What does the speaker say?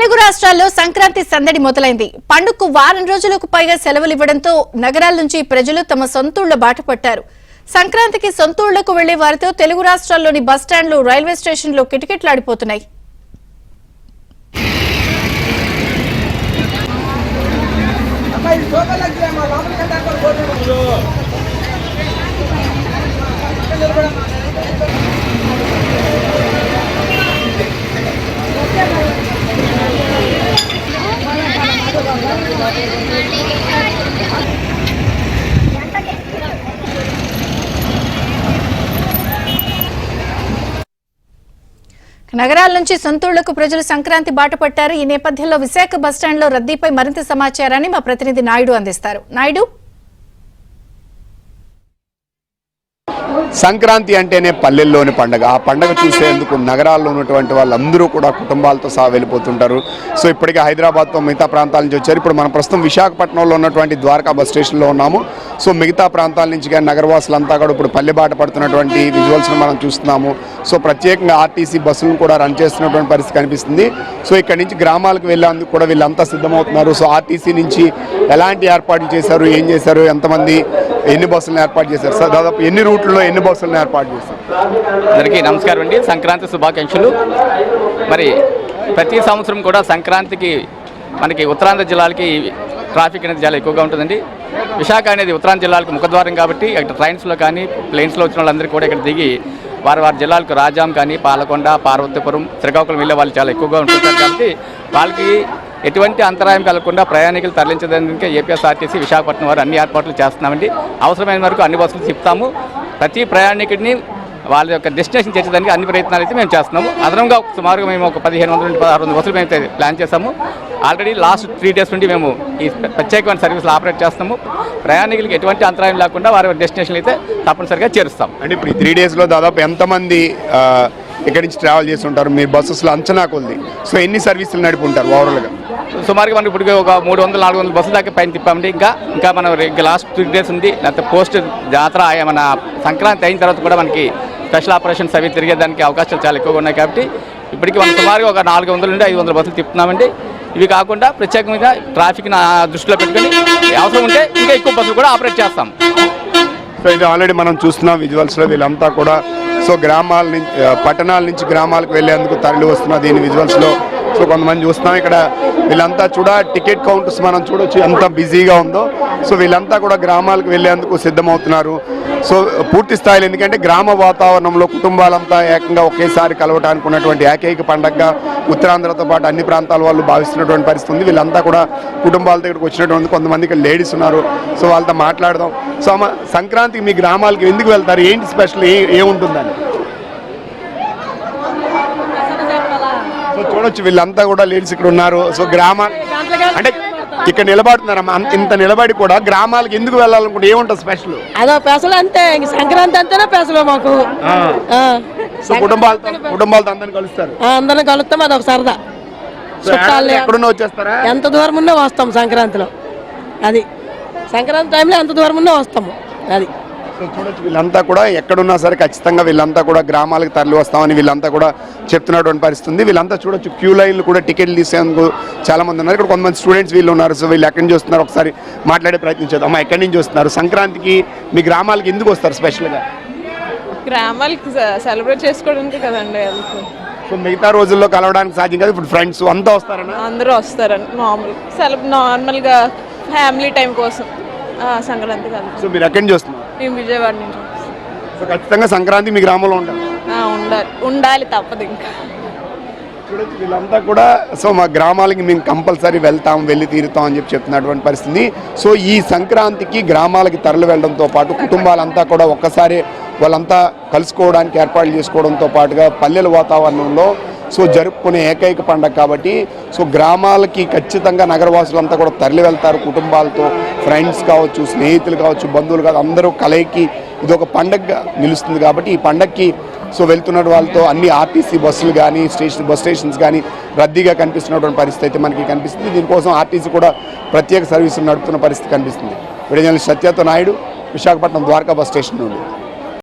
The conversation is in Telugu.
తెలుగు రాష్ట్రాల్లో సంక్రాంతి సందడి మొదలైంది. పండుగకు వారం రోజులకు పైగా సెలవులు ఇవ్వడంతో నగరాల నుంచి ప్రజలు తమ సొంతూళ్ల బాట పట్టారు. సంక్రాంతికి సొంతూళ్లకు వెళ్లే వారితో తెలుగు రాష్ట్రాల్లోని బస్టాండ్లు, రైల్వే స్టేషన్లు కిటకిటలాడిపోతున్నాయి. నగరాల నుంచి సొంతూళ్లకు ప్రజలు సంక్రాంతి బాట పట్టారు. ఈ నేపథ్యంలో విశాఖ బస్టాండ్లో రద్దీపై మరింత సమాచారాన్ని మా ప్రతినిధి నాయుడు అందిస్తారు. నాయుడు, సంక్రాంతి అంటేనే పల్లెల్లోని పండుగ. ఆ పండుగ చూసేందుకు నగరాల్లో ఉన్నటువంటి వాళ్ళందరూ కూడా కుటుంబాలతో సహా వెళ్ళిపోతుంటారు. సో ఇప్పటికే హైదరాబాద్తో మిగతా ప్రాంతాల నుంచి వచ్చారు. ఇప్పుడు మనం ప్రస్తుతం విశాఖపట్నంలో ఉన్నటువంటి ద్వారకా బస్ స్టేషన్లో ఉన్నాము. సో మిగతా ప్రాంతాల నుంచి కానీ నగరవాసులంతా కూడా ఇప్పుడు పల్లె బాట పడుతున్నటువంటి విజువల్స్ని మనం చూస్తున్నాము. సో ప్రత్యేకంగా ఆర్టీసీ బస్సులను కూడా రన్ చేస్తున్నటువంటి పరిస్థితి కనిపిస్తుంది. సో ఇక్కడి నుంచి గ్రామాలకు వెళ్ళేందుకు కూడా వీళ్ళంతా సిద్ధమవుతున్నారు. సో ఆర్టీసీ నుంచి ఎలాంటి ఏర్పాట్లు చేశారు, ఏం చేశారు, ఎంతమంది ఎన్ని బస్సులను ఏర్పాటు చేశారు, సార్ దాదాపు ఎన్ని రూట్లలో ఎన్ని బస్సులను ఏర్పాటు చేశారు? అందరికీ నమస్కారం అండి, సంక్రాంతి శుభాకాంక్షలు. మరి ప్రతి సంవత్సరం కూడా సంక్రాంతికి మనకి ఉత్తరాంధ్ర జిల్లాలకి ట్రాఫిక్ అనేది చాలా ఎక్కువగా ఉంటుందండి. విశాఖ అనేది ఉత్తరాంధ్ర జిల్లాలకు ముఖద్వారం కాబట్టి ఇక్కడ ట్రైన్స్లో కానీ ప్లేన్స్లో వచ్చిన వాళ్ళందరికీ కూడా ఇక్కడ దిగి వారి జిల్లాలకు రాజాం కానీ పాలకొండ, పార్వతీపురం, శ్రీకాకుళం వెళ్ళే వాళ్ళు చాలా ఎక్కువగా ఉంటుంటారు. కాబట్టి వాళ్ళకి ఎటువంటి అంతరాయం కలగకుండా ప్రయాణికులు తరలించడానికి ఏపీఎస్ఆర్టీసీ విశాఖపట్నం వారు అన్ని ఏర్పాట్లు చేస్తున్నామండి. అవసరమైన వరకు అన్ని బస్సులు తిప్పుతాము. ప్రతి ప్రయాణికుడిని వాళ్ళ యొక్క డెస్టినేషన్ చేర్చడానికి అన్ని ప్రయత్నాలు అయితే మేము చేస్తున్నాము. అదనంగా సుమారుగా మేము ఒక 1500 నుండి 1600 బస్సులు మేము అయితే ప్లాన్ చేస్తాము. ఆల్రెడీ లాస్ట్ 3 డేస్ నుండి మేము ఈ ప్రత్యేకమైన సర్వీసులు ఆపరేట్ చేస్తాము. ప్రయాణికులకి ఎటువంటి అంతరాయం లేకుండా వారి డెస్టినేషన్ అయితే తప్పనిసరిగా చేరుస్తాం. అంటే ఇప్పుడు 3 డేస్లో దాదాపు ఎంతమంది ఇక్కడి నుంచి ట్రావెల్ చేస్తుంటారు? మీ బస్సెస్లో అంచనా కొద్ది సో ఎన్ని సర్వీసులు నడిపి ఉంటారు ఓవరాల్గా? సుమారుగా మనం ఇప్పుడు ఒక 300-400 బస్సుల దాకా పైన తిప్పామండి. ఇంకా మనం లాస్ట్ 3 డేస్ ఉంది. లేకపోతే పోస్ట్ జాతర మన సంక్రాంతి అయిన తర్వాత కూడా మనకి స్పెషల్ ఆపరేషన్స్ అవి తిరిగేదానికి అవకాశాలు చాలా ఎక్కువగా ఉన్నాయి. కాబట్టి ఇప్పటికీ మనం సుమారుగా ఒక 400 నుండి 500 బస్సులు తిప్పుతున్నామండి. ఇవి కాకుండా ప్రత్యేకంగా ట్రాఫిక్ని దృష్టిలో పెట్టుకుని అవసరం ఉంటే ఇంకా ఎక్కువ బస్సులు కూడా ఆపరేట్ చేస్తాం. సో ఇది ఆల్రెడీ మనం చూస్తున్నాం విజువల్స్లో. వీళ్ళంతా కూడా సో గ్రామాల నుంచి పట్టణాల నుంచి గ్రామాలకు వెళ్ళేందుకు తరలి వస్తున్న దీని విజువల్స్లో. సో కొంతమంది చూస్తున్నాం ఇక్కడ వీళ్ళంతా టికెట్ కౌంటర్స్ మనం చూడొచ్చు ఎంత బిజీగా ఉందో. సో వీళ్ళంతా కూడా గ్రామాలకు వెళ్ళేందుకు సిద్ధమవుతున్నారు. సో పూర్తి స్థాయిలో ఎందుకంటే గ్రామ వాతావరణంలో కుటుంబాలంతా ఏకంగా ఒకేసారి కలవటానికి ఉన్నటువంటి ఏకైక పండగగా ఉత్తరాంధ్రతో పాటు అన్ని ప్రాంతాల వాళ్ళు భావిస్తున్నటువంటి పరిస్థితి ఉంది. వీళ్ళంతా కూడా కుటుంబాల దగ్గరకు వచ్చినటువంటి కొంతమంది ఇక్కడ లేడీస్ ఉన్నారు. సో వాళ్ళతో మాట్లాడదాం. సో సంక్రాంతికి మీ గ్రామాలకి ఎందుకు వెళ్తారు, ఏంటి స్పెషల్, ఏముంటుందని? సో చూడొచ్చు వీళ్ళంతా కూడా లేడీస్ ఇక్కడ ఉన్నారు. సో గ్రామాలు అంటే ఇక్కడ నిలబడుతున్నారమ్మా, ఇంత నిలబడి కూడా గ్రామాలకు ఎందుకు వెళ్ళాలనుకుంటే ఏముంటుంది స్పెషల్? అదో పెసలు అంతే, సంక్రాంతి అంతేనే పెసలు మాకు. సో కుటుంబాలతో అందరిని కలుస్తారు, అందరం కలుస్తాం. అదొక సరదా. ఎక్కడున్నా వచ్చేస్తారా? ఎంత దూరం ఉన్నా వస్తాం సంక్రాంతిలో. అది సంక్రాంతి టైంలో ఎంత దూరం ఉన్నా వస్తాము. అది సో చూడొచ్చు వీళ్ళంతా కూడా ఎక్కడున్నా సరే ఖచ్చితంగా వీళ్ళంతా కూడా గ్రామాలకు తరలి వస్తామని వీళ్ళంతా కూడా చెప్తున్నటువంటి పరిస్థితి. వీళ్ళంతా చూడొచ్చు క్యూ లైన్లు కూడా టికెట్లు తీసేందుకు చాలా మంది ఉన్నారు. ఇక్కడ కొంతమంది స్టూడెంట్స్ వీళ్ళు ఉన్నారు. సో వీళ్ళు ఎక్కడి నుంచి వస్తున్నారు ఒకసారి మాట్లాడే ప్రయత్నం చేద్దాం. అమ్మా, ఎక్కడి నుంచి వస్తున్నారు? సంక్రాంతికి మీ గ్రామాలకి ఎందుకు వస్తారు స్పెషల్గా? గ్రామాలకి సెలబ్రేట్ చేసుకోవడానికి కదండి. సో మిగతా రోజుల్లో కలవడానికి సాధ్యం కదా, ఇప్పుడు ఫ్రెండ్స్ అంతా వస్తారని? అందరూ వస్తారండి. నార్మల్గా ఫ్యామిలీ టైం కోసం సంక్రాంతి కాదు. సో మీరు ఎక్కడి నుంచి వస్తున్నారు? మేము విజయవాడ నుంచి. సో ఖచ్చితంగా సంక్రాంతి మీ గ్రామంలో ఉండాలి తప్పదు. ఇంకా చూడొచ్చు వీళ్ళంతా కూడా సో మా గ్రామాలకి మేము కంపల్సరీ వెళ్ళి తీరుతాం అని చెప్తున్నటువంటి పరిస్థితి. సో ఈ సంక్రాంతికి గ్రామాలకి తరలి వెళ్ళడంతో పాటు కుటుంబాలంతా కూడా ఒక్కసారి వాళ్ళంతా కలుసుకోవడానికి ఏర్పాట్లు చేసుకోవడంతో పాటుగా పల్లెల వాతావరణంలో సో జరుపుకునే ఏకైక పండగ కాబట్టి సో గ్రామాలకి ఖచ్చితంగా నగరవాసులంతా కూడా తరలి వెళ్తారు. కుటుంబాలతో ఫ్రెండ్స్ కావచ్చు, స్నేహితులు కావచ్చు, బంధువులు కావచ్చు, అందరూ కలయికి ఇది ఒక పండగగా నిలుస్తుంది. కాబట్టి ఈ పండగకి సో వెళ్తున్న వాళ్ళతో అన్ని ఆర్టీసీ బస్సులు కానీ బస్ స్టేషన్స్ కానీ రద్దీగా కనిపిస్తున్నటువంటి పరిస్థితి అయితే మనకి కనిపిస్తుంది. దీనికోసం ఆర్టీసీ కూడా ప్రత్యేక సర్వీసులు నడుపుతున్న పరిస్థితి కనిపిస్తుంది. వీడియో జర్నలిస్ట్ సత్యతో నాయుడు, విశాఖపట్నం ద్వారకా బస్ స్టేషన్ నుండి.